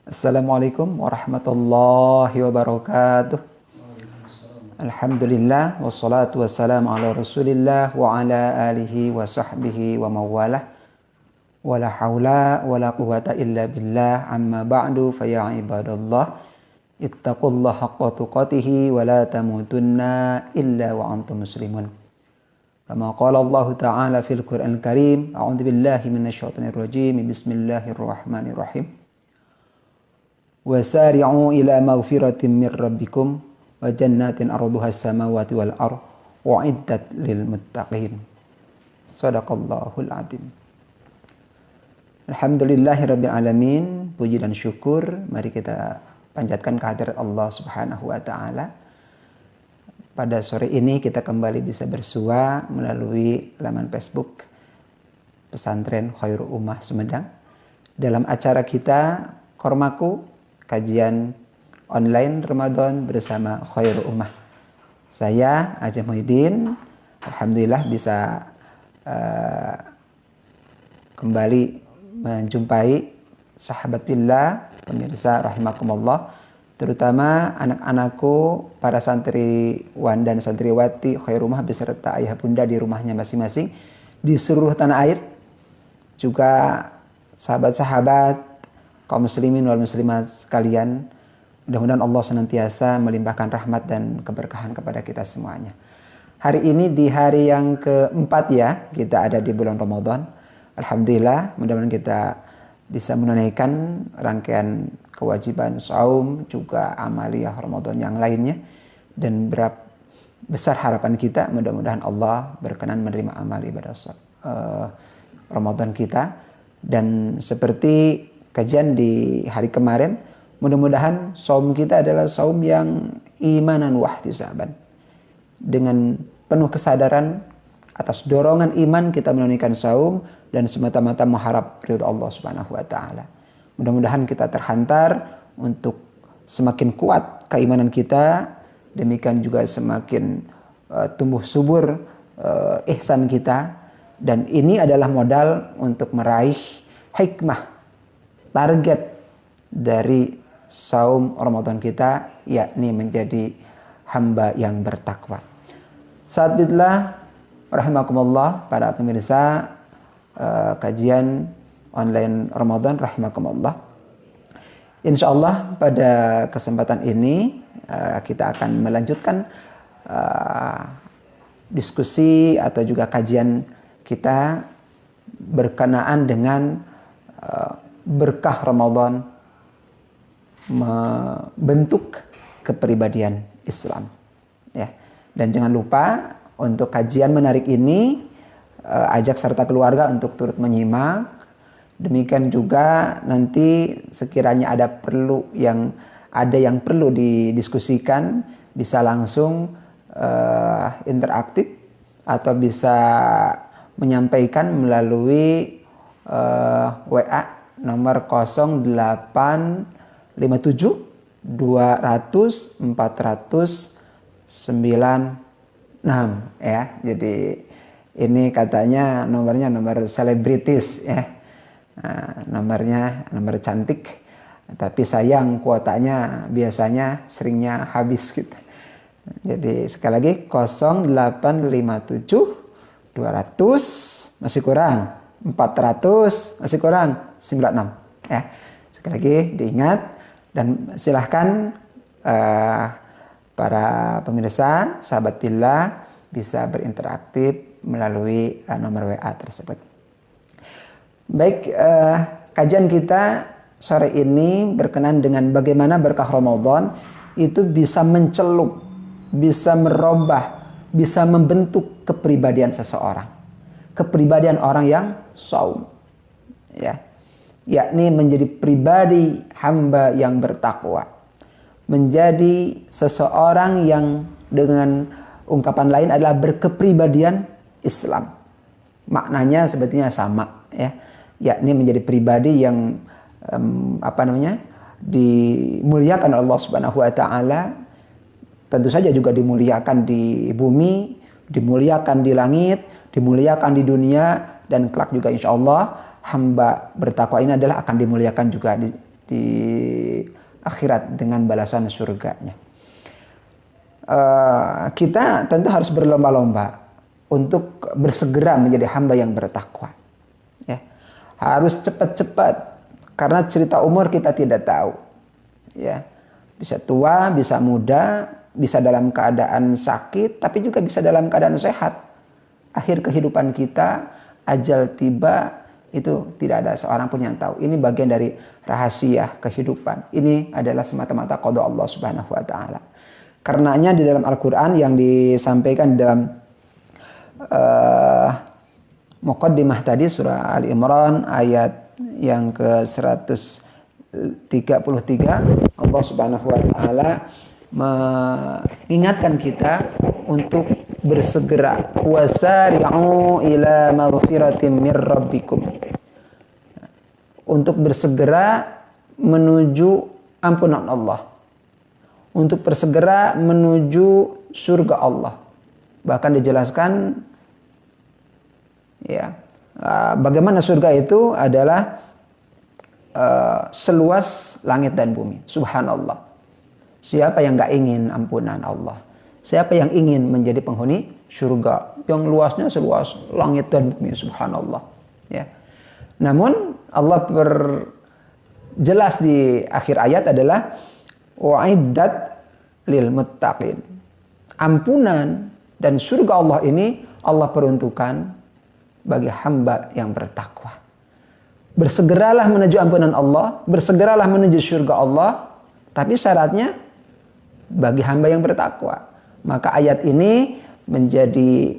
Assalamualaikum warahmatullahi wabarakatuh. Alhamdulillah wassalatu wassalamu ala Rasulillah wa ala alihi wa sahbihi wa mawalah. Wala haula wala quwata illa billah, amma ba'du, fa ya ibadallah ittaqullaha haqqa tuqatih wa la tamutunna illa wa antum muslimun. Kama qala Allah Ta'ala fil Qur'anil Karim, a'udzu billahi minasyaitonir rajim. Bismillahirrahmanirrahim. Wasari'u ila maghfiratin min rabbikum wa jannatin arduha as-samawati wal ardh u'iddat lil muttaqin. Shadaqallahul adzim. Alhamdulillahirabbil alamin. Puji dan syukur mari kita panjatkan kehadirat Allah Subhanahu wa taala. Pada sore ini kita kembali bisa bersua melalui laman Facebook Pesantren Khairul Ummah Sumedang dalam acara kita Kormaku, kajian online Ramadan bersama Khairul Ummah. Saya Ajah Muhyiddin, alhamdulillah bisa kembali menjumpai sahabat billah, pemirsa rahimakumullah, terutama anak-anakku, para santriwan dan santriwati Khairul Ummah beserta ayah bunda di rumahnya masing-masing di seluruh tanah air, juga sahabat-sahabat kaum muslimin wal muslimat sekalian. Mudah-mudahan Allah senantiasa melimpahkan rahmat dan keberkahan kepada kita semuanya. Hari ini di hari yang keempat ya, kita ada di bulan Ramadan. Alhamdulillah, mudah-mudahan kita bisa menunaikan rangkaian kewajiban saum, juga amaliyah Ramadan yang lainnya. Dan besar harapan kita, mudah-mudahan Allah berkenan menerima amal ibadah Ramadan kita. Dan seperti kajian di hari kemarin, mudah-mudahan saum kita adalah saum yang imanan wahtisaban. Dengan penuh kesadaran atas dorongan iman kita menunaikan saum dan semata-mata mengharap ridha Allah Subhanahu wa taala. Mudah-mudahan kita terhantar untuk semakin kuat keimanan kita, demikian juga semakin tumbuh subur ihsan kita, dan ini adalah modal untuk meraih hikmah target dari saum Ramadan kita, yakni menjadi hamba yang bertakwa. Saat billah rahimakumullah, para pemirsa kajian online Ramadan rahimakumullah. Insyaallah pada kesempatan ini kita akan melanjutkan diskusi atau juga kajian kita berkenaan dengan berkah Ramadan membentuk kepribadian Islam ya. Dan jangan lupa untuk kajian menarik ini ajak serta keluarga untuk turut menyimak. Demikian juga nanti sekiranya ada yang perlu didiskusikan, bisa langsung interaktif atau bisa menyampaikan melalui WA nomor 0857 200 400 96 ya. Jadi ini katanya nomor selebritis ya. Nah, nomor cantik, tapi sayang kuotanya biasanya seringnya habis gitu. Jadi sekali lagi 0857 200 masih kurang, 400 masih kurang, 96 ya. Sekali lagi diingat, dan silahkan para pemirsa sahabat billah bisa berinteraktif melalui nomor WA tersebut. Baik, kajian kita sore ini berkenaan dengan bagaimana berkah Ramadan itu bisa mencelup, bisa merubah, bisa membentuk kepribadian seseorang. Kepribadian orang yang saum ya. Yakni menjadi pribadi hamba yang bertakwa. Menjadi seseorang yang dengan ungkapan lain adalah berkepribadian Islam. Maknanya sebetulnya sama ya, yakni menjadi pribadi yang dimuliakan oleh Allah Subhanahu wa taala. Tentu saja juga dimuliakan di bumi, dimuliakan di langit, dimuliakan di dunia, dan kelak juga insya Allah hamba bertakwa ini adalah akan dimuliakan juga di akhirat dengan balasan surganya. Kita tentu harus berlomba-lomba untuk bersegera menjadi hamba yang bertakwa. Ya. Harus cepat-cepat karena cerita umur kita tidak tahu. Ya. Bisa tua, bisa muda, bisa dalam keadaan sakit, tapi juga bisa dalam keadaan sehat. Akhir kehidupan kita, ajal tiba, itu tidak ada seorang pun yang tahu. Ini bagian dari rahasia kehidupan. Ini adalah semata-mata qada Allah Subhanahu wa taala. Karenanya di dalam Al-Qur'an yang disampaikan di dalam muqaddimah tadi surah Ali Imran ayat yang ke-133, Allah Subhanahu wa taala mengingatkan kita untuk bersegera, wasari'u ila maghfiratin mir rabbikum, untuk bersegera menuju ampunan Allah, untuk bersegera menuju surga Allah. Bahkan dijelaskan ya, bagaimana surga itu adalah seluas langit dan bumi. Subhanallah. Siapa yang gak ingin ampunan Allah? Siapa yang ingin menjadi penghuni surga yang luasnya seluas langit dan bumi? Subhanallah. Ya. Namun Allah berjelas di akhir ayat adalah wa'iddat lil muttaqin. Ampunan dan surga Allah ini Allah peruntukkan bagi hamba yang bertakwa. Bersegeralah menuju ampunan Allah, bersegeralah menuju surga Allah, tapi syaratnya bagi hamba yang bertakwa. Maka ayat ini menjadi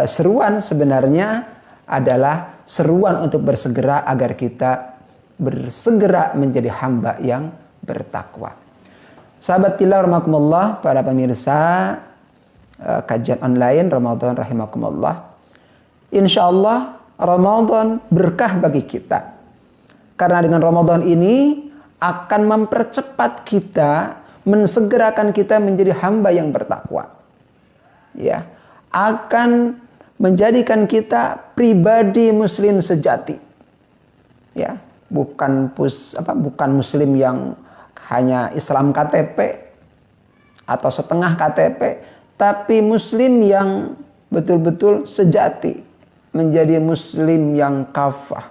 seruan, sebenarnya adalah seruan untuk bersegera agar kita bersegera menjadi hamba yang bertakwa. Sahabat fillah rahimakumullah, para pemirsa kajian online Ramadan rahimakumullah. Insyaallah Ramadan berkah bagi kita. Karena dengan Ramadan ini akan mempercepat kita, mensegerakan kita menjadi hamba yang bertakwa. Ya, akan menjadikan kita pribadi muslim sejati. Ya, bukan muslim yang hanya Islam KTP atau setengah KTP, tapi muslim yang betul-betul sejati, menjadi muslim yang kafah,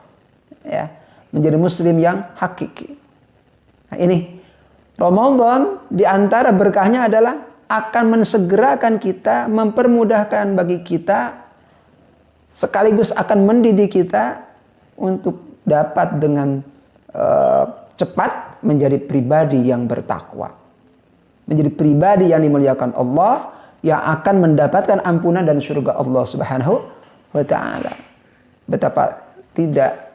ya, menjadi muslim yang hakiki. Nah, ini Ramadan di antara berkahnya adalah akan mensegerakan kita, mempermudahkan bagi kita, sekaligus akan mendidik kita untuk dapat dengan cepat menjadi pribadi yang bertakwa. Menjadi pribadi yang dimuliakan Allah, yang akan mendapatkan ampunan dan surga Allah Subhanahu wa ta'ala. Betapa tidak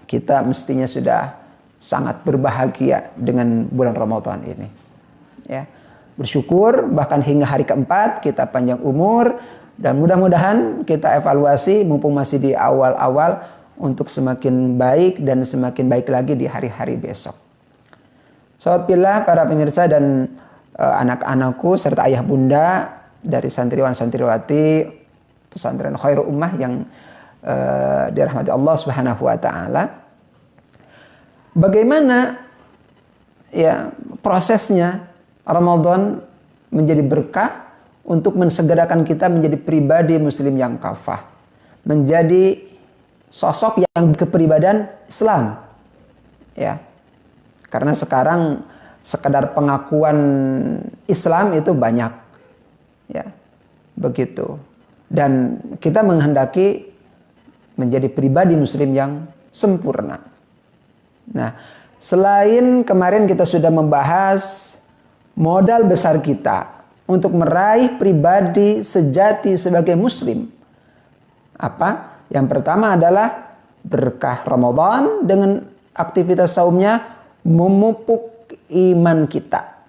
kita mestinya sudah sangat berbahagia dengan bulan Ramadan ini. Ya, bersyukur bahkan hingga hari keempat kita panjang umur, dan mudah-mudahan kita evaluasi mumpung masih di awal-awal untuk semakin baik dan semakin baik lagi di hari-hari besok. Sahabat fillah, para pemirsa dan anak-anakku serta ayah bunda dari santriwan santriwati pesantren Khairul Ummah yang dirahmati Allah Subhanahu wa taala. Bagaimana ya prosesnya Ramadan menjadi berkah untuk mensegerakan kita menjadi pribadi muslim yang kafah, menjadi sosok yang kepribadian Islam. Ya. Karena sekarang sekedar pengakuan Islam itu banyak. Ya. Begitu. Dan kita menghendaki menjadi pribadi muslim yang sempurna. Nah, selain kemarin kita sudah membahas modal besar kita untuk meraih pribadi sejati sebagai muslim. Apa? Yang pertama adalah berkah Ramadan dengan aktivitas saumnya memupuk iman kita.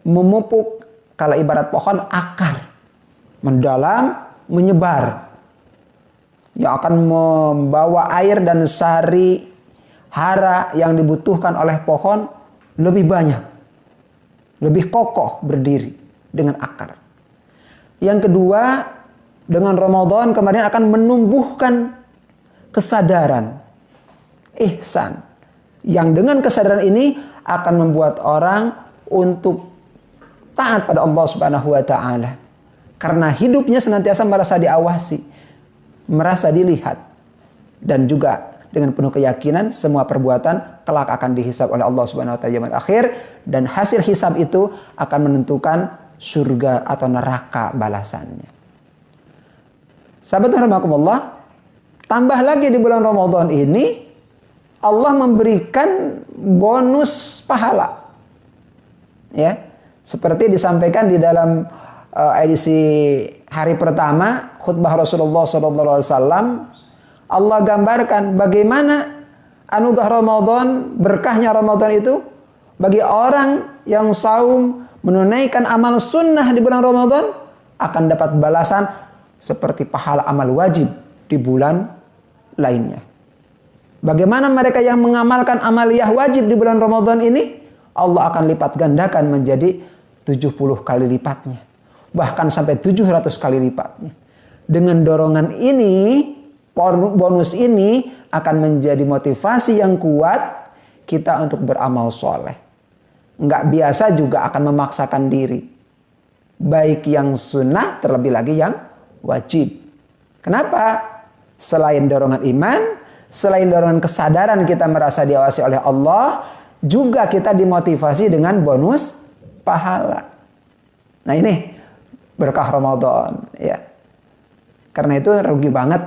Memupuk, kalau ibarat pohon, akar. Mendalam, menyebar. Yang akan membawa air dan sari hara yang dibutuhkan oleh pohon lebih banyak. Lebih kokoh berdiri dengan akar. Yang kedua, dengan Ramadan kemarin akan menumbuhkan kesadaran. ihsan. Yang dengan kesadaran ini akan membuat orang untuk taat pada Allah Subhanahu wa taala. Karena hidupnya senantiasa merasa diawasi, merasa dilihat, dan juga dengan penuh keyakinan semua perbuatan kelak akan dihisab oleh Allah Subhanahu wa taala di akhir, dan hasil hisab itu akan menentukan surga atau neraka balasannya. Sahabat rahimakumullah, tambah lagi di bulan Ramadan ini Allah memberikan bonus pahala. Ya, seperti disampaikan di dalam edisi hari pertama khutbah Rasulullah SAW, Allah gambarkan bagaimana anugerah Ramadan, berkahnya Ramadan itu bagi orang yang saum, menunaikan amal sunnah di bulan Ramadan akan dapat balasan seperti pahala amal wajib di bulan lainnya. Bagaimana mereka yang mengamalkan amaliyah wajib di bulan Ramadan ini, Allah akan lipat gandakan menjadi 70 kali lipatnya. Bahkan sampai 700 kali lipatnya. Dengan dorongan ini, bonus ini akan menjadi motivasi yang kuat kita untuk beramal soleh. Nggak biasa juga akan memaksakan diri. Baik yang sunnah terlebih lagi yang wajib. Kenapa? Selain dorongan iman, selain dorongan kesadaran kita merasa diawasi oleh Allah, juga kita dimotivasi dengan bonus pahala. Nah ini berkah Ramadan, ya. Karena itu rugi banget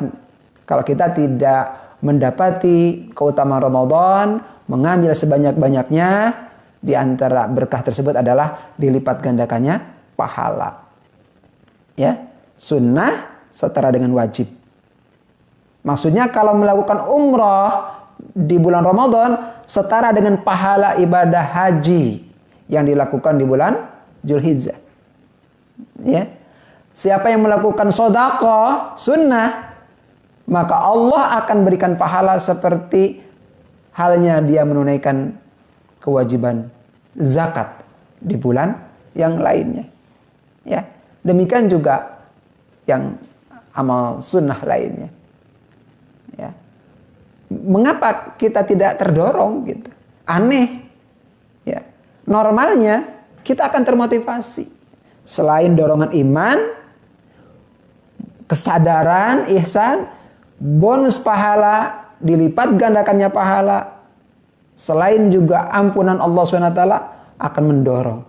kalau kita tidak mendapati keutamaan Ramadan, mengambil sebanyak-banyaknya. Di antara berkah tersebut adalah dilipat gandakannya pahala. Ya, sunnah setara dengan wajib. Maksudnya kalau melakukan umrah di bulan Ramadan setara dengan pahala ibadah haji yang dilakukan di bulan Dzulhijjah. Ya. Siapa yang melakukan sedekah sunnah, maka Allah akan berikan pahala seperti halnya dia menunaikan kewajiban zakat di bulan yang lainnya. Ya, demikian juga yang amal sunnah lainnya. Ya. Mengapa kita tidak terdorong gitu? Aneh. Ya. Normalnya kita akan termotivasi. Selain dorongan iman, kesadaran, ihsan, bonus pahala, dilipat gandakannya pahala. Selain juga ampunan Allah SWT akan mendorong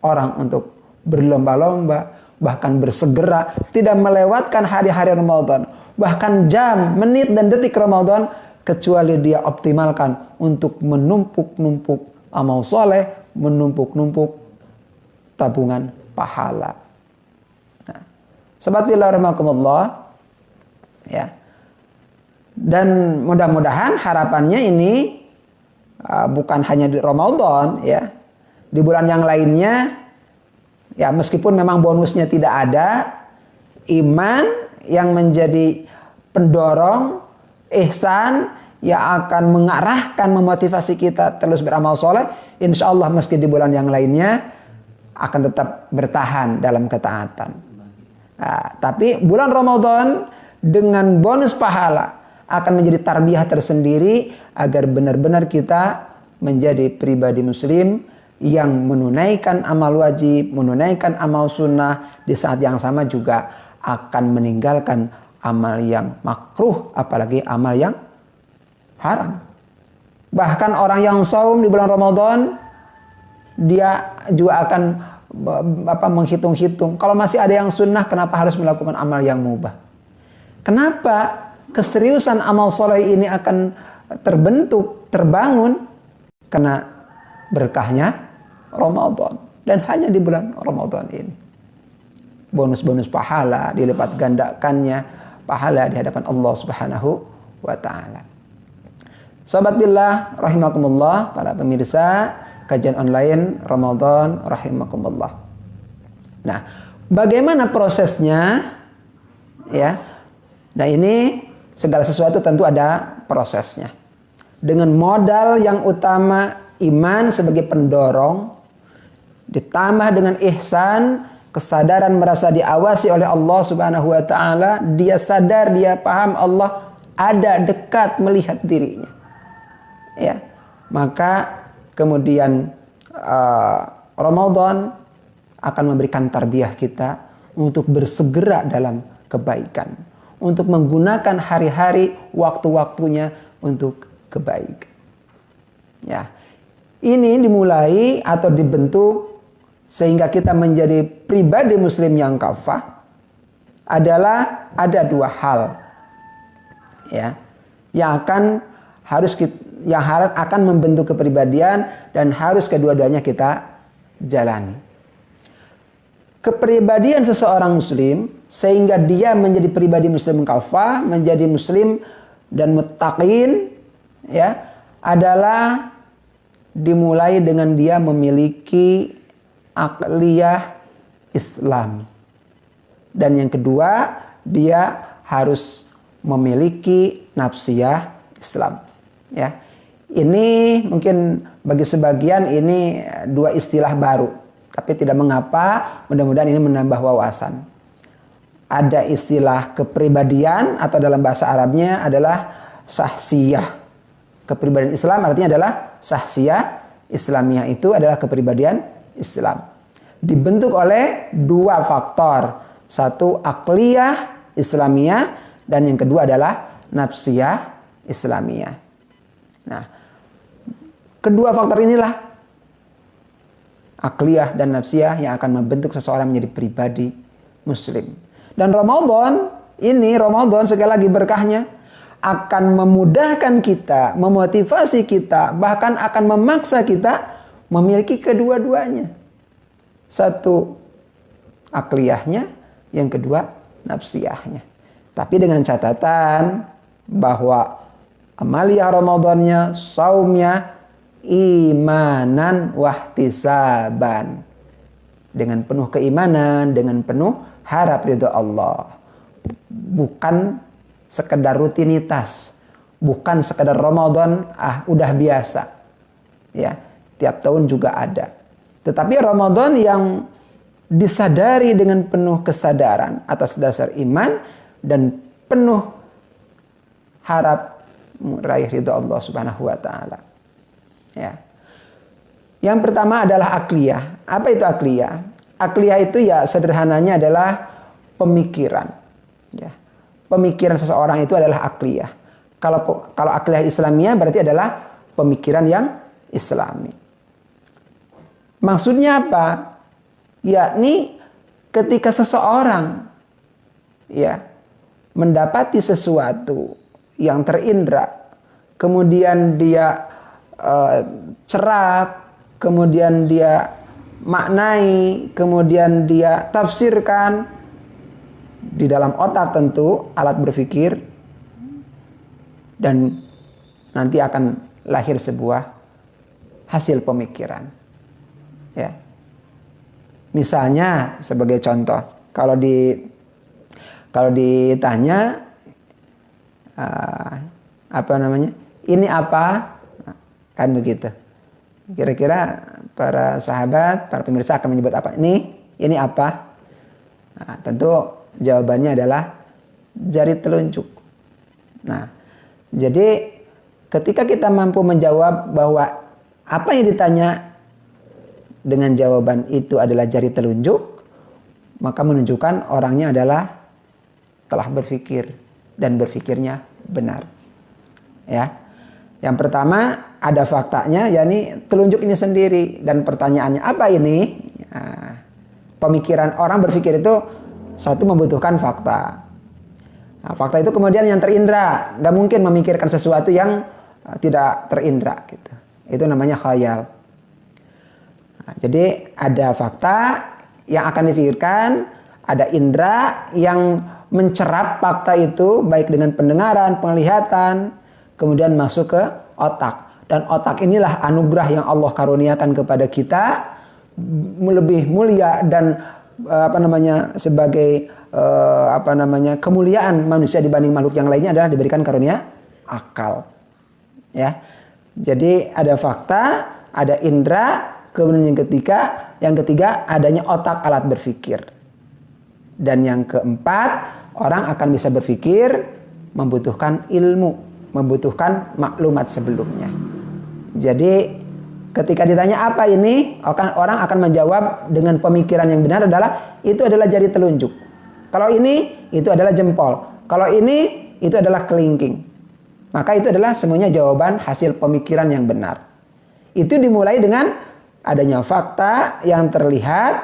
orang untuk berlomba-lomba, bahkan bersegera, tidak melewatkan hari-hari Ramadan, bahkan jam, menit, dan detik Ramadan, kecuali dia optimalkan untuk menumpuk-numpuk amal soleh, menumpuk-numpuk tabungan pahala. Nah, sahabat billah rahimakumullah, ya. Dan mudah-mudahan harapannya ini bukan hanya di Ramadan, ya. Di bulan yang lainnya, ya meskipun memang bonusnya tidak ada, iman yang menjadi pendorong, ihsan yang akan mengarahkan, memotivasi kita terus beramal soleh, insya Allah meski di bulan yang lainnya akan tetap bertahan dalam ketaatan. Nah, tapi bulan Ramadan dengan bonus pahala akan menjadi tarbiyah tersendiri agar benar-benar kita menjadi pribadi muslim yang menunaikan amal wajib, menunaikan amal sunnah, di saat yang sama juga akan meninggalkan amal yang makruh, apalagi amal yang haram. Bahkan orang yang saum di bulan Ramadan, dia juga akan menghitung-hitung. Kalau masih ada yang sunnah, kenapa harus melakukan amal yang mubah? Kenapa keseriusan amal soleh ini akan terbentuk, terbangun? Karena berkahnya Ramadan. Dan hanya di bulan Ramadan ini. Bonus-bonus pahala, dilipat gandakannya pahala di hadapan Allah Subhanahu wa ta'ala. Sahabat billah rahimakumullah, para pemirsa kajian online Ramadan rahimakumullah. Nah, bagaimana prosesnya? Ya. Nah, ini segala sesuatu tentu ada prosesnya. Dengan modal yang utama iman sebagai pendorong, ditambah dengan ihsan, kesadaran merasa diawasi oleh Allah Subhanahu wa ta'ala, dia sadar, dia paham Allah ada dekat melihat dirinya. ya, maka kemudian Ramadan akan memberikan tarbiyah kita untuk bersegera dalam kebaikan, untuk menggunakan hari-hari waktu-waktunya untuk kebaikan. Ya, ini dimulai atau dibentuk sehingga kita menjadi pribadi muslim yang kafah adalah ada dua hal, ya, yang akan membentuk kepribadian dan harus kedua-duanya kita jalani. Kepribadian seseorang muslim sehingga dia menjadi pribadi muslim kafah, menjadi muslim dan muttaqin, ya, adalah dimulai dengan dia memiliki akliyah Islam. Dan yang kedua, dia harus memiliki nafsiyah Islam, ya. Ini mungkin bagi sebagian ini dua istilah baru. Tapi tidak mengapa, mudah-mudahan ini menambah wawasan. Ada istilah kepribadian atau dalam bahasa Arabnya adalah sahsiyah. Kepribadian Islam artinya adalah sahsiyah. Islamiyah itu adalah kepribadian Islam. Dibentuk oleh dua faktor. Satu akliyah Islamiyah dan yang kedua adalah nafsiyah Islamiyah. Nah, kedua faktor inilah akliyah dan nafsiyah yang akan membentuk seseorang menjadi pribadi muslim. Dan Ramadan sekali lagi berkahnya akan memudahkan kita, memotivasi kita, bahkan akan memaksa kita memiliki kedua-duanya. Satu akliyahnya, yang kedua nafsiyahnya. Tapi dengan catatan bahwa amaliyah Ramadannya, saumnya imanan wahtisaban, dengan penuh keimanan, dengan penuh harap ridho Allah, bukan sekedar rutinitas, bukan sekedar Ramadan udah biasa, ya, tiap tahun juga ada, tetapi Ramadan yang disadari dengan penuh kesadaran atas dasar iman dan penuh harap meraih ridho Allah Subhanahu wa taala. Ya. Yang pertama adalah akliyah. Apa itu akliyah? Akliyah itu ya sederhananya adalah pemikiran. Ya. Pemikiran seseorang itu adalah akliyah. Kalau akliyah Islamiyah berarti adalah pemikiran yang Islami. Maksudnya apa? Yakni ketika seseorang, ya, mendapati sesuatu yang terindra, kemudian dia cerap, kemudian dia maknai, kemudian dia tafsirkan, di dalam otak tentu alat berpikir, dan nanti akan lahir sebuah hasil pemikiran, ya. Misalnya sebagai contoh, kalau ditanya ini apa? Kan begitu. Kira-kira para sahabat, para pemirsa akan menyebut apa? Ini apa? Nah, tentu jawabannya adalah jari telunjuk. Nah, jadi ketika kita mampu menjawab bahwa apa yang ditanya dengan jawaban itu adalah jari telunjuk, maka menunjukkan orangnya adalah telah berpikir dan berpikirnya benar. Ya. Yang pertama ada faktanya, yakni telunjuk ini sendiri, dan pertanyaannya apa ini? Nah, pemikiran orang berpikir itu satu membutuhkan fakta. Nah, fakta itu kemudian yang terindra, nggak mungkin memikirkan sesuatu yang tidak terindra, gitu. Itu namanya khayal. Nah, jadi ada fakta yang akan dipikirkan, ada indra yang mencerap fakta itu baik dengan pendengaran, penglihatan, kemudian masuk ke otak. Dan otak inilah anugerah yang Allah karuniakan kepada kita, lebih mulia dan sebagai kemuliaan manusia dibanding makhluk yang lainnya adalah diberikan karunia akal. Ya. Jadi ada fakta, ada indra, kemudian yang ketiga adanya otak alat berpikir. Dan yang keempat, orang akan bisa berpikir membutuhkan ilmu, membutuhkan maklumat sebelumnya. Jadi ketika ditanya apa ini, orang akan menjawab dengan pemikiran yang benar adalah itu adalah jari telunjuk. Kalau ini, itu adalah jempol. Kalau ini, itu adalah kelingking. Maka itu adalah semuanya jawaban hasil pemikiran yang benar. Itu dimulai dengan adanya fakta yang terlihat,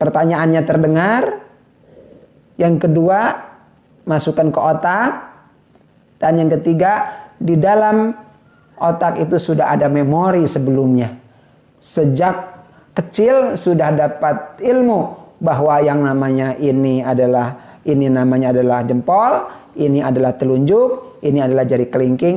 pertanyaannya terdengar. Yang kedua, masukkan ke otak. Dan yang ketiga, di dalam otak itu sudah ada memori sebelumnya. Sejak kecil sudah dapat ilmu bahwa yang namanya ini namanya adalah jempol, ini adalah telunjuk, ini adalah jari kelingking.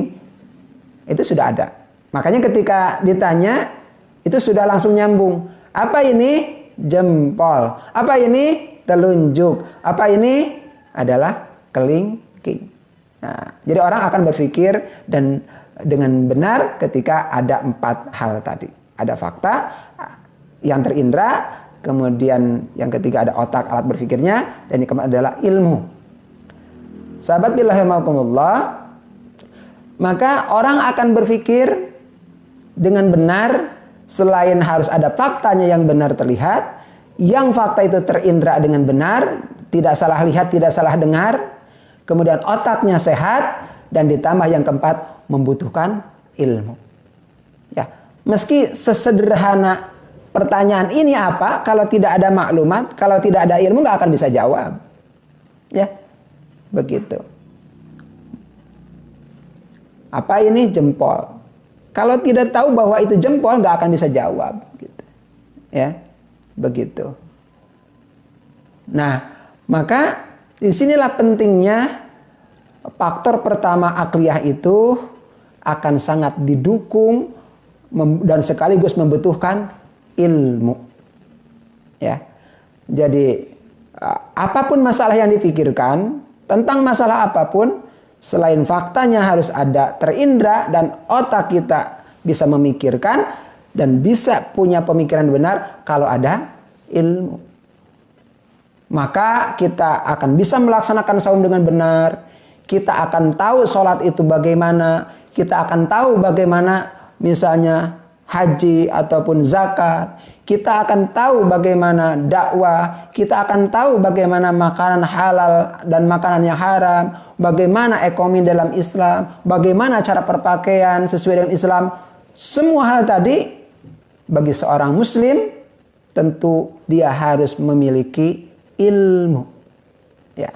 Itu sudah ada. Makanya ketika ditanya itu sudah langsung nyambung. Apa ini? Jempol. Apa ini? Telunjuk. Apa ini? Adalah kelingking. Nah, jadi orang akan berpikir dan dengan benar ketika ada 4 hal tadi. Ada fakta yang terindra, kemudian yang ketiga ada otak, alat berpikirnya, dan yang keempat adalah ilmu. Sahabat billah rahimakumullah, maka orang akan berpikir dengan benar selain harus ada faktanya yang benar terlihat, yang fakta itu terindra dengan benar, tidak salah lihat, tidak salah dengar, kemudian otaknya sehat, dan ditambah yang keempat membutuhkan ilmu. Ya, meski sesederhana pertanyaan ini apa, kalau tidak ada maklumat, kalau tidak ada ilmu nggak akan bisa jawab. Ya, begitu. Apa ini? Jempol. Kalau tidak tahu bahwa itu jempol, nggak akan bisa jawab. Gitu. Ya, begitu. Nah, maka disinilah pentingnya faktor pertama akliyah itu akan sangat didukung dan sekaligus membutuhkan ilmu. Ya. Jadi apapun masalah yang dipikirkan, tentang masalah apapun, selain faktanya harus ada terindra dan otak kita bisa memikirkan dan bisa punya pemikiran benar kalau ada ilmu. Maka kita akan bisa melaksanakan saum dengan benar. Kita akan tahu sholat itu bagaimana. Kita akan tahu bagaimana misalnya haji ataupun zakat. Kita akan tahu bagaimana dakwah. Kita akan tahu bagaimana makanan halal dan makanan yang haram. Bagaimana ekonomi dalam Islam. Bagaimana cara berpakaian sesuai dengan Islam. Semua hal tadi bagi seorang muslim tentu dia harus memiliki ilmu. Ya.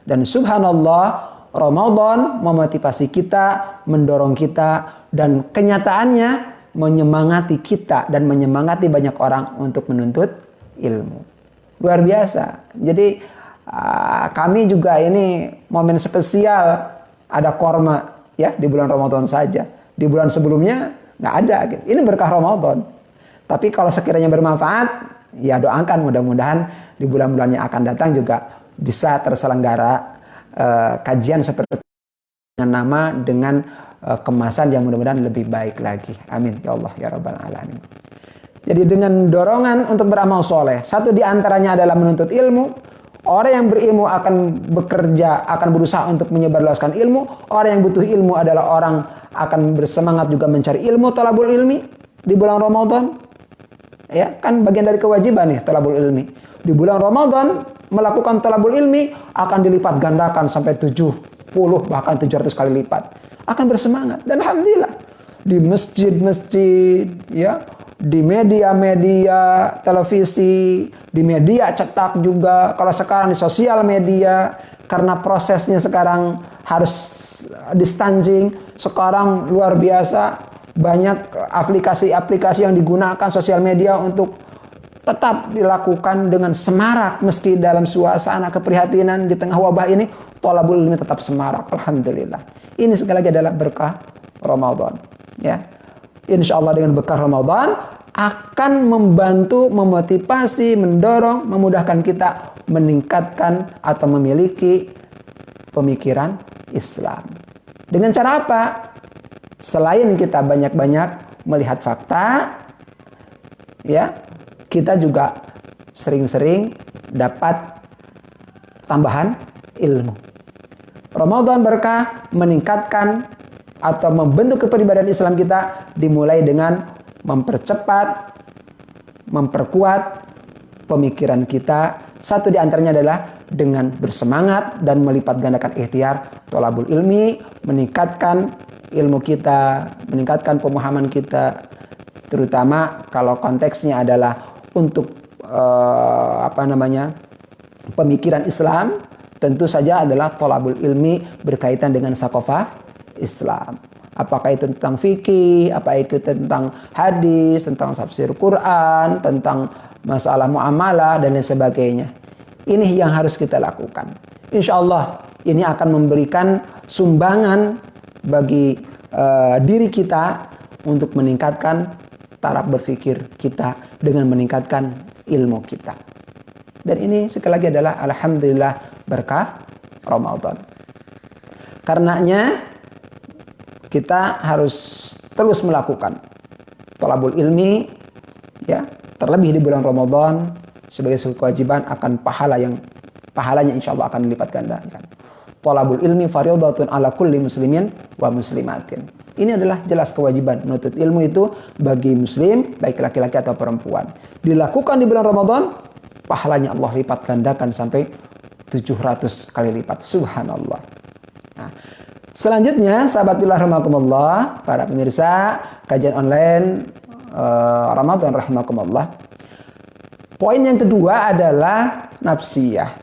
Dan subhanallah, Ramadan memotivasi kita, mendorong kita, dan kenyataannya menyemangati kita dan menyemangati banyak orang untuk menuntut ilmu. Luar biasa. Jadi kami juga ini momen spesial, ada korma ya di bulan Ramadan saja. Di bulan sebelumnya nggak ada. Gitu. Ini berkah Ramadan. Tapi kalau sekiranya bermanfaat, ya doakan mudah-mudahan di bulan-bulan yang akan datang juga bisa terselenggara kajian seperti dengan nama dengan kemasan yang mudah-mudahan lebih baik lagi. Amin ya Allah ya Rabbal Alamin. Jadi dengan dorongan untuk beramal soleh, satu di antaranya adalah menuntut ilmu. Orang yang berilmu akan bekerja, akan berusaha untuk menyebarluaskan ilmu. Orang yang butuh ilmu adalah orang akan bersemangat juga mencari ilmu, talabul ilmi di bulan Ramadan. Ya, kan bagian dari kewajiban nih talabul ilmi. Di bulan Ramadan melakukan talabul ilmi akan dilipat gandakan sampai 70 bahkan 700 kali lipat. Akan bersemangat dan alhamdulillah di masjid-masjid ya, di media-media televisi, di media cetak juga, kalau sekarang di sosial media karena prosesnya sekarang harus distancing, sekarang luar biasa banyak aplikasi-aplikasi yang digunakan sosial media untuk tetap dilakukan dengan semarak meski dalam suasana keprihatinan di tengah wabah ini, thalabul ilmi tetap semarak. Alhamdulillah. Ini sekali lagi adalah berkah Ramadan. Ya, insya Allah dengan berkah Ramadan akan membantu, memotivasi, mendorong, memudahkan kita meningkatkan atau memiliki pemikiran Islam. Dengan cara apa? Selain kita banyak-banyak melihat fakta, ya, kita juga sering-sering dapat tambahan ilmu. Ramadan berkah meningkatkan atau membentuk kepribadian Islam kita dimulai dengan mempercepat, memperkuat pemikiran kita. Satu di antaranya adalah dengan bersemangat dan melipat gandakan ikhtiar thalabul ilmi, meningkatkan ilmu kita, meningkatkan pemahaman kita, terutama kalau konteksnya adalah untuk pemikiran Islam, tentu saja adalah thalabul ilmi berkaitan dengan sakofah Islam. Apakah itu tentang fikih, apa itu tentang hadis, tentang tafsir Quran, tentang masalah muamalah dan lain sebagainya. Ini yang harus kita lakukan. Insya Allah ini akan memberikan sumbangan bagi diri kita untuk meningkatkan taraf berpikir kita dengan meningkatkan ilmu kita. Dan ini sekali lagi adalah alhamdulillah berkah Ramadan. Karenanya kita harus terus melakukan thalabul ilmi, ya, terlebih di bulan Ramadan sebagai sebuah kewajiban akan pahalanya insya Allah akan dilipat gandakan. Thalabul ilmi fardhatun ala kulli muslimin wa muslimatin. Ini adalah jelas kewajiban menuntut ilmu itu bagi muslim, baik laki-laki atau perempuan. Dilakukan di bulan Ramadan, pahalanya Allah lipat gandakan sampai 700 kali lipat. Subhanallah. Nah, selanjutnya, sahabat billah rahimakumullah, para pemirsa kajian online Ramadan rahimakumullah. Poin yang kedua adalah nafsiyah.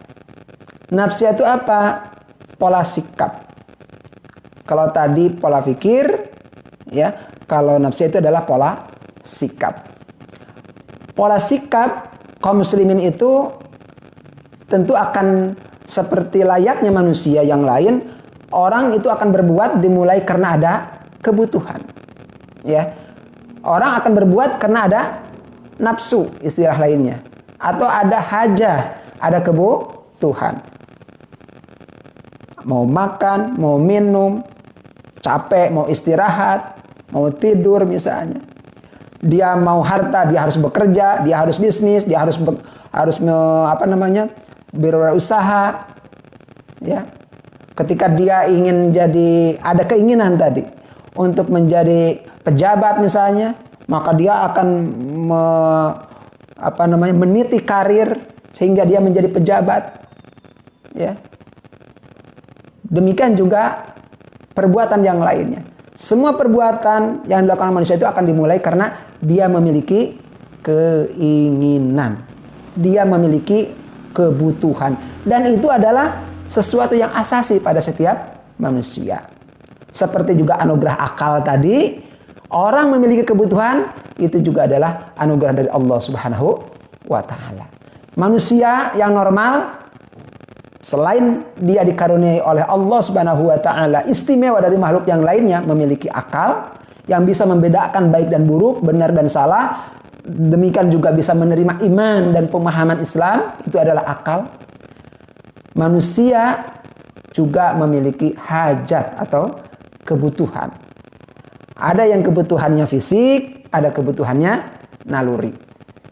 Nafsiyah itu apa? Pola sikap. Kalau tadi pola pikir, ya, kalau nafsiyah itu adalah pola sikap. Pola sikap kaum muslimin itu tentu akan seperti layaknya manusia yang lain. Orang itu akan berbuat dimulai karena ada kebutuhan. Ya. Orang akan berbuat karena ada nafsu, istilah lainnya. Atau ada hajah, ada kebutuhan. Mau makan, mau minum, capek, mau istirahat, mau tidur misalnya. Dia mau harta, dia harus bekerja, dia harus bisnis, dia harus berwirausaha. Ya. Ketika dia ingin ada keinginan tadi untuk menjadi pejabat misalnya, maka dia akan meniti karir sehingga dia menjadi pejabat. Ya. Demikian juga perbuatan yang lainnya. Semua perbuatan yang dilakukan manusia itu akan dimulai karena dia memiliki keinginan. Dia memiliki kebutuhan. Dan itu adalah sesuatu yang asasi pada setiap manusia. Seperti juga anugerah akal tadi, orang memiliki kebutuhan, itu juga adalah anugerah dari Allah Subhanahu wa Ta'ala. Manusia yang normal, selain dia dikaruniai oleh Allah Subhanahu wa Ta'ala, istimewa dari makhluk yang lainnya, memiliki akal yang bisa membedakan baik dan buruk, benar dan salah. Demikian juga bisa menerima iman dan pemahaman Islam, itu adalah akal. Manusia juga memiliki hajat atau kebutuhan. Ada yang kebutuhannya fisik, ada kebutuhannya naluri.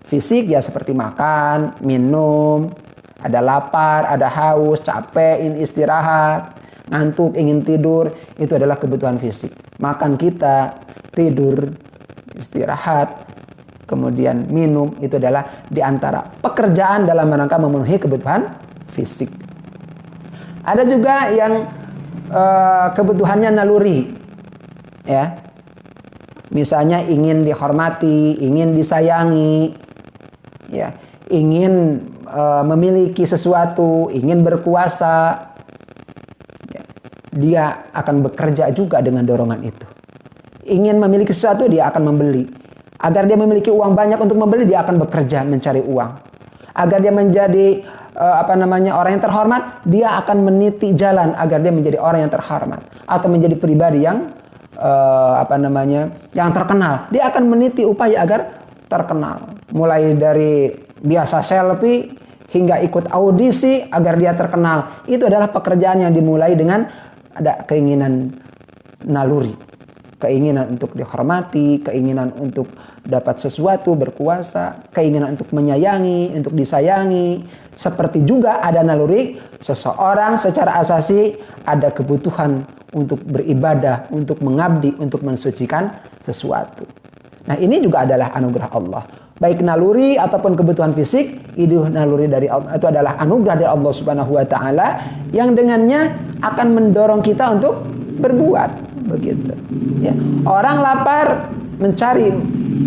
Fisik ya seperti makan, minum, ada lapar, ada haus, capek, ingin istirahat, ngantuk, ingin tidur, itu adalah kebutuhan fisik. Makan kita, tidur, istirahat, kemudian minum, itu adalah diantara pekerjaan dalam rangka memenuhi kebutuhan fisik. Ada juga yang kebutuhannya naluri, ya. Misalnya ingin dihormati, ingin disayangi, ya, ingin memiliki sesuatu, ingin berkuasa, ya. Dia akan bekerja juga dengan dorongan itu. Ingin memiliki sesuatu, dia akan membeli. Agar dia memiliki uang banyak untuk membeli, dia akan bekerja mencari uang. Agar dia menjadi orang yang terhormat, dia akan meniti jalan agar dia menjadi orang yang terhormat atau menjadi pribadi yang yang terkenal. Dia akan meniti upaya agar terkenal. Mulai dari biasa selfie hingga ikut audisi agar dia terkenal. Itu adalah pekerjaan yang dimulai dengan ada keinginan naluri. Keinginan untuk dihormati, keinginan untuk dapat sesuatu, berkuasa, keinginan untuk menyayangi, untuk disayangi. Seperti juga ada naluri seseorang secara asasi ada kebutuhan untuk beribadah, untuk mengabdi, untuk mensucikan sesuatu. Nah, ini juga adalah anugerah Allah. Baik naluri ataupun kebutuhan fisik, itu naluri dari Allah, itu adalah anugerah dari Allah Subhanahu wa taala yang dengannya akan mendorong kita untuk berbuat, begitu. Ya. Orang lapar mencari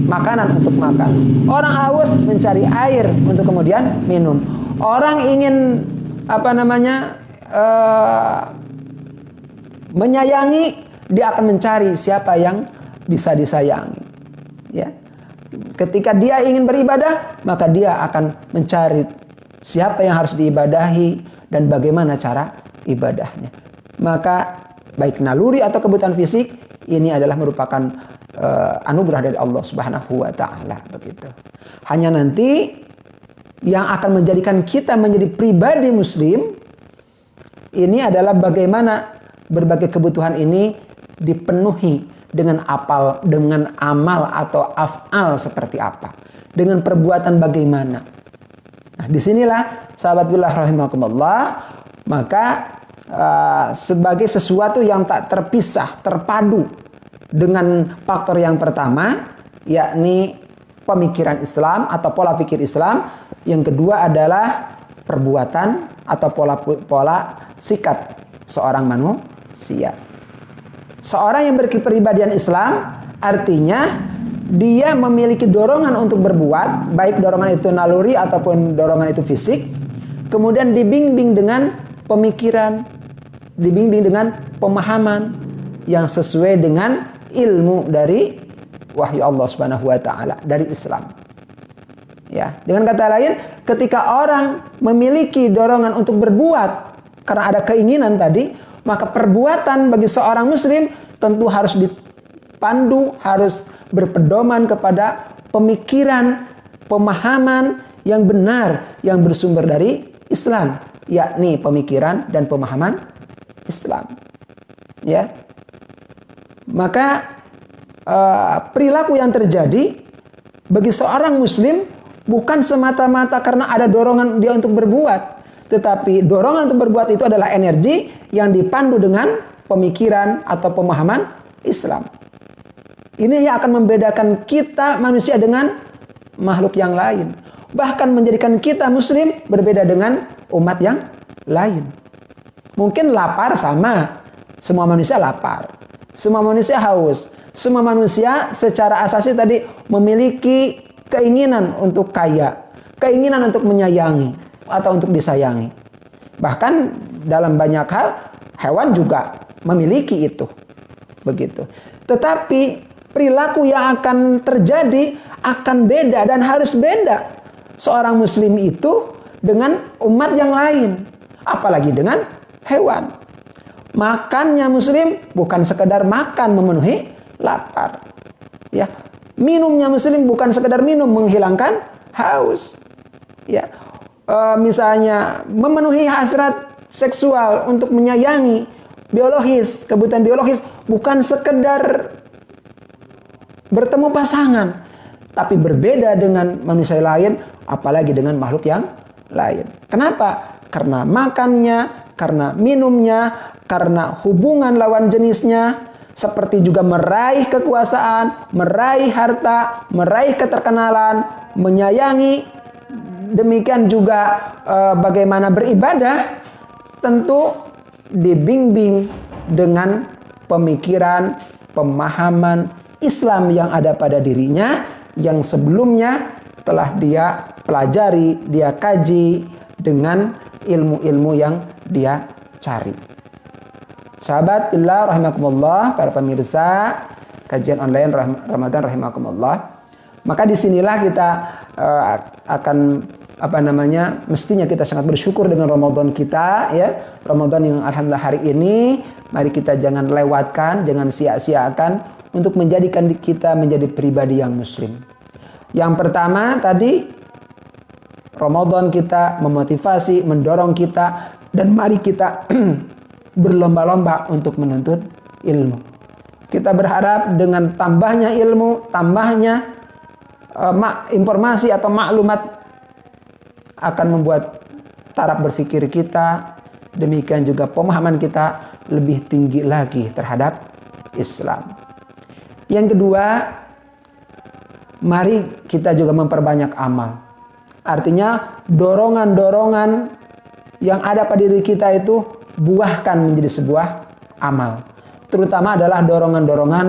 makanan untuk makan. Orang haus mencari air untuk kemudian minum. Orang ingin menyayangi, dia akan mencari siapa yang bisa disayangi. Ya. Ketika dia ingin beribadah, maka dia akan mencari siapa yang harus diibadahi dan bagaimana cara ibadahnya. Maka baik naluri atau kebutuhan fisik, ini adalah merupakan anugerah dari Allah Subhanahu wa taala, begitu. Hanya nanti yang akan menjadikan kita menjadi pribadi muslim ini adalah bagaimana berbagai kebutuhan ini dipenuhi dengan amal atau af'al seperti apa, dengan perbuatan bagaimana. Nah, disinilah sahabat billah rahimakumullah, maka sebagai sesuatu yang tak terpisah, terpadu dengan faktor yang pertama, yakni pemikiran Islam atau pola pikir Islam. Yang kedua adalah perbuatan atau pola sikap seorang manusia. Seorang yang berkepribadian Islam artinya dia memiliki dorongan untuk berbuat, baik dorongan itu naluri ataupun dorongan itu fisik, kemudian dibimbing dengan pemikiran, dibimbing dengan pemahaman yang sesuai dengan ilmu dari wahyu Allah Subhanahu wa taala, dari Islam. Ya, dengan kata lain, ketika orang memiliki dorongan untuk berbuat karena ada keinginan tadi, maka perbuatan bagi seorang muslim tentu harus dipandu, harus berpedoman kepada pemikiran, pemahaman yang benar yang bersumber dari Islam, yakni pemikiran dan pemahaman Islam. Ya. Maka perilaku yang terjadi bagi seorang muslim bukan semata-mata karena ada dorongan dia untuk berbuat, tetapi dorongan untuk berbuat itu adalah energi yang dipandu dengan pemikiran atau pemahaman Islam. Ini yang akan membedakan kita manusia dengan makhluk yang lain. Bahkan menjadikan kita muslim berbeda dengan umat yang lain. Mungkin lapar sama. Semua manusia lapar. Semua manusia haus. Semua manusia secara asasi tadi memiliki keinginan untuk kaya. Keinginan untuk menyayangi atau untuk disayangi. Bahkan dalam banyak hal hewan juga memiliki itu. Begitu. Tetapi perilaku yang akan terjadi akan beda dan harus beda. Seorang muslim itu dengan umat yang lain, apalagi dengan hewan. Makannya muslim bukan sekedar makan memenuhi lapar. Ya. Minumnya muslim bukan sekedar minum menghilangkan haus. Ya. Misalnya memenuhi hasrat seksual untuk menyayangi biologis, kebutuhan biologis bukan sekedar bertemu pasangan, tapi berbeda dengan manusia lain, apalagi dengan makhluk yang lain. Kenapa? Karena makannya, karena minumnya, karena hubungan lawan jenisnya, seperti juga meraih kekuasaan, meraih harta, meraih keterkenalan, menyayangi. Demikian juga bagaimana beribadah, tentu dibimbing dengan pemikiran, pemahaman Islam yang ada pada dirinya, yang sebelumnya telah dia pelajari, dia kaji dengan ilmu-ilmu yang dia cari. Sahabat billah rahimakumullah, para pemirsa kajian online Ramadan rahimakumullah. Maka disinilah kita akan mestinya kita sangat bersyukur dengan Ramadan kita, ya. Ramadan yang alhamdulillah hari ini, mari kita jangan lewatkan, jangan sia-siakan untuk menjadikan kita menjadi pribadi yang muslim. Yang pertama tadi, Ramadan kita memotivasi, mendorong kita, dan mari kita berlomba-lomba untuk menuntut ilmu. Kita berharap dengan tambahnya ilmu, tambahnya informasi atau maklumat akan membuat taraf berpikir kita, demikian juga pemahaman kita lebih tinggi lagi terhadap Islam. Yang kedua, mari kita juga memperbanyak amal. Artinya dorongan-dorongan yang ada pada diri kita itu buahkan menjadi sebuah amal. Terutama adalah dorongan-dorongan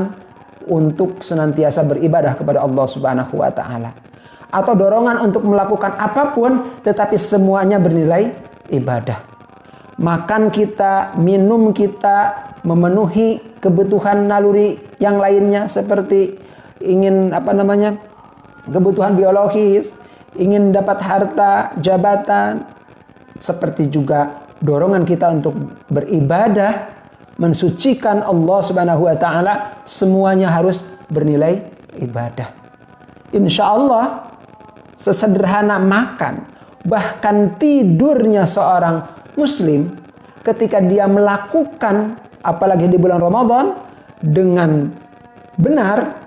untuk senantiasa beribadah kepada Allah Subhanahu wa taala. Atau dorongan untuk melakukan apapun tetapi semuanya bernilai ibadah. Makan kita, minum kita, memenuhi kebutuhan naluri yang lainnya seperti ingin kebutuhan biologis, ingin dapat harta, jabatan, seperti juga dorongan kita untuk beribadah, mensucikan Allah Subhanahu wa taala, semuanya harus bernilai ibadah. Insya Allah sesederhana makan, bahkan tidurnya seorang muslim ketika dia melakukan, apalagi di bulan Ramadan, dengan benar,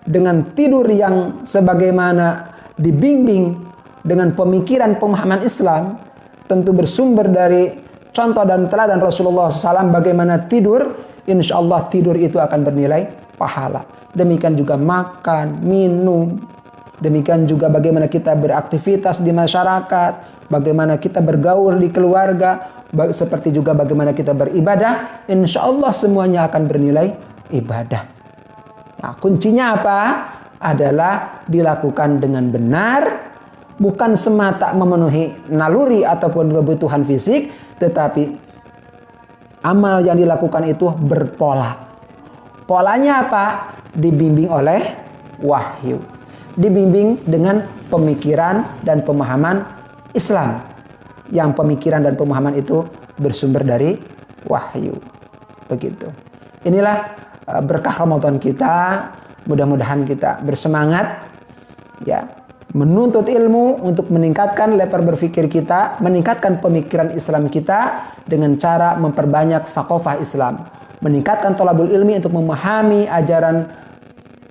dengan tidur yang sebagaimana dibimbing dengan pemikiran pemahaman Islam, tentu bersumber dari contoh dan teladan Rasulullah SAW bagaimana tidur, insya Allah tidur itu akan bernilai pahala. Demikian juga makan, minum, demikian juga bagaimana kita beraktivitas di masyarakat, bagaimana kita bergaul di keluarga, seperti juga bagaimana kita beribadah, insya Allah semuanya akan bernilai ibadah. Nah, kuncinya apa? Adalah dilakukan dengan benar, bukan semata memenuhi naluri ataupun kebutuhan fisik, tetapi amal yang dilakukan itu berpola. Polanya apa? Dibimbing oleh wahyu. Dibimbing dengan pemikiran dan pemahaman Islam. Yang pemikiran dan pemahaman itu bersumber dari wahyu. Begitu. Inilah berkah Ramadan kita. Mudah-mudahan kita bersemangat ya, menuntut ilmu untuk meningkatkan level berpikir kita, meningkatkan pemikiran Islam kita dengan cara memperbanyak thaqafah Islam, meningkatkan thalabul ilmi untuk memahami ajaran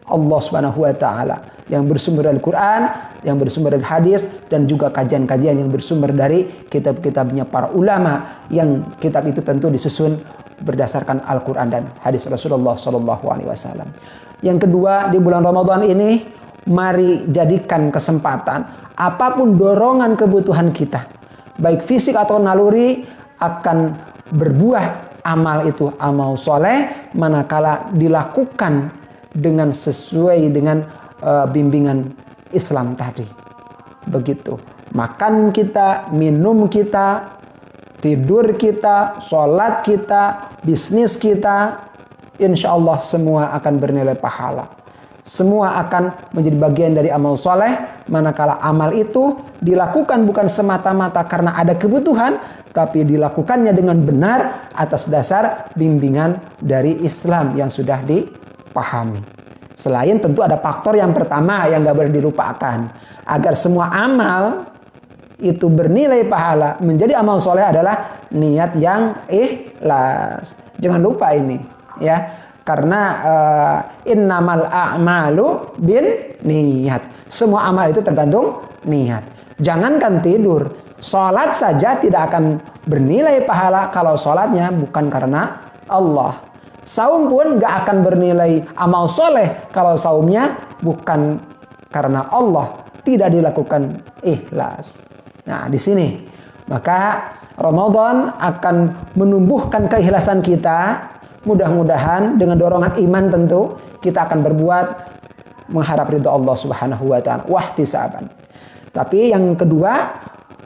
Allah Subhanahu wa taala yang bersumber dari Quran, yang bersumber dari hadis, dan juga kajian-kajian yang bersumber dari kitab-kitabnya para ulama, yang kitab itu tentu disusun berdasarkan Al-Quran dan hadis Rasulullah SAW. Yang kedua, di bulan Ramadan ini mari jadikan kesempatan apapun dorongan kebutuhan kita, baik fisik atau naluri, akan berbuah amal itu amal soleh manakala dilakukan dengan sesuai dengan bimbingan Islam tadi. Begitu. Makan kita, minum kita, tidur kita, sholat kita, bisnis kita, insya Allah semua akan bernilai pahala. Semua akan menjadi bagian dari amal soleh, manakala amal itu dilakukan bukan semata-mata karena ada kebutuhan, tapi dilakukannya dengan benar atas dasar bimbingan dari Islam yang sudah dipahami. Selain tentu ada faktor yang pertama yang gak boleh dilupakan. Agar semua amal itu bernilai pahala, menjadi amal soleh adalah niat yang ikhlas. Jangan lupa ini ya. Karena innamal a'malu bin niat. Semua amal itu tergantung niat. Jangankan tidur, sholat saja tidak akan bernilai pahala kalau sholatnya bukan karena Allah. Saum pun gak akan bernilai amal soleh kalau saumnya bukan karena Allah, tidak dilakukan ikhlas. Nah, di sini maka Ramadan akan menumbuhkan keikhlasan kita. Mudah-mudahan dengan dorongan iman tentu kita akan berbuat mengharap ridha Allah Subhanahu wa taala, wahtisaban. Tapi yang kedua,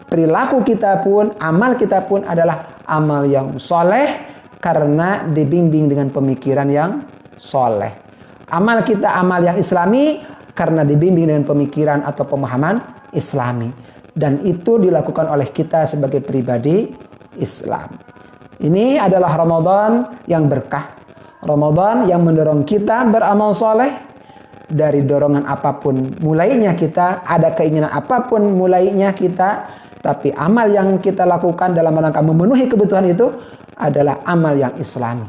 perilaku kita pun, amal kita pun adalah amal yang soleh karena dibimbing dengan pemikiran yang soleh. Amal kita amal yang islami karena dibimbing dengan pemikiran atau pemahaman islami. Dan itu dilakukan oleh kita sebagai pribadi Islam. Ini adalah Ramadan yang berkah. Ramadan yang mendorong kita beramal soleh. Dari dorongan apapun mulainya kita, ada keinginan apapun mulainya kita, tapi amal yang kita lakukan dalam rangka memenuhi kebutuhan itu adalah amal yang islami.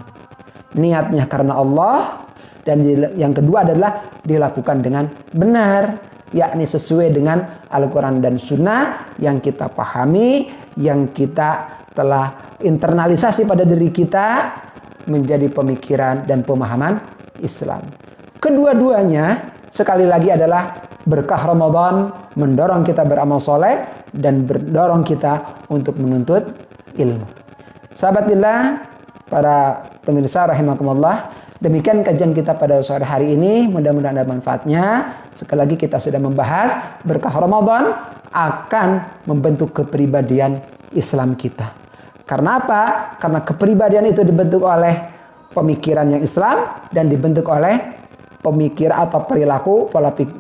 Niatnya karena Allah, dan yang kedua adalah dilakukan dengan benar, yakni sesuai dengan Al-Quran dan Sunnah yang kita pahami, yang kita telah internalisasi pada diri kita menjadi pemikiran dan pemahaman Islam. Kedua-duanya sekali lagi adalah berkah Ramadan mendorong kita beramal soleh dan mendorong kita untuk menuntut ilmu. Sahabat billah, para pemirsa rahimakumullah, demikian kajian kita pada sore hari ini. Mudah-mudahan ada manfaatnya. Sekali lagi kita sudah membahas berkah Ramadan akan membentuk kepribadian Islam kita. Karena apa? Karena kepribadian itu dibentuk oleh pemikiran yang Islam dan dibentuk oleh pemikir atau perilaku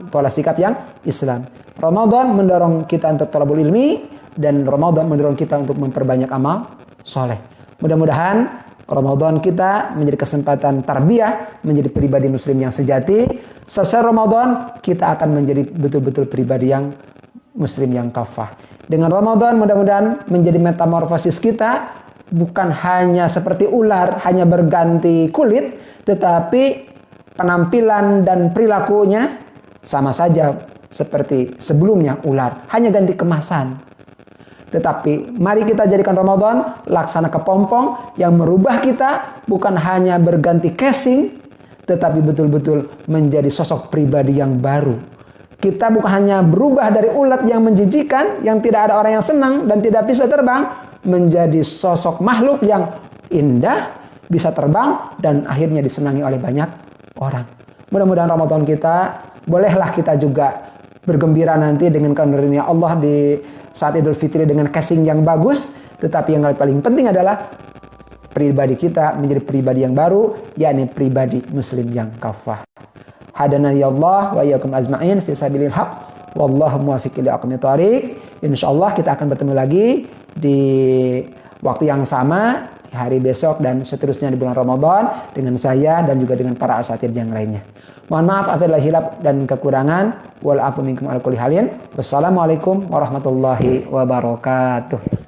pola sikap yang Islam. Ramadan mendorong kita untuk thalabul ilmi dan Ramadan mendorong kita untuk memperbanyak amal soleh. Mudah-mudahan Ramadan kita menjadi kesempatan tarbiyah menjadi pribadi muslim yang sejati. Selesai Ramadan kita akan menjadi betul-betul pribadi yang muslim yang kafah. Dengan Ramadan mudah-mudahan menjadi metamorfosis kita bukan hanya seperti ular, hanya berganti kulit, tetapi penampilan dan perilakunya sama saja seperti sebelumnya ular, hanya ganti kemasan. Tetapi mari kita jadikan Ramadan laksana kepompong yang merubah kita bukan hanya berganti casing, tetapi betul-betul menjadi sosok pribadi yang baru. Kita bukan hanya berubah dari ulat yang menjijikan, yang tidak ada orang yang senang dan tidak bisa terbang, menjadi sosok makhluk yang indah, bisa terbang dan akhirnya disenangi oleh banyak orang. Mudah-mudahan Ramadan kita, bolehlah kita juga bergembira nanti dengan karunia Allah di saat Idul Fitri dengan casing yang bagus, tetapi yang paling penting adalah pribadi kita menjadi pribadi yang baru, yakni pribadi muslim yang kafah. Hadana ya Allah wa iyyakum ajma'in fi sabilil haq wallahu muwaffiq ila aqwamit thoriq. Insyaallah kita akan bertemu lagi di waktu yang sama di hari besok dan seterusnya di bulan Ramadan dengan saya dan juga dengan para asatidz yang lainnya. Mohon maaf apabila hilaf dan kekurangan. Wal afu minkum ala kulli halin. Wassalamualaikum warahmatullahi wabarakatuh.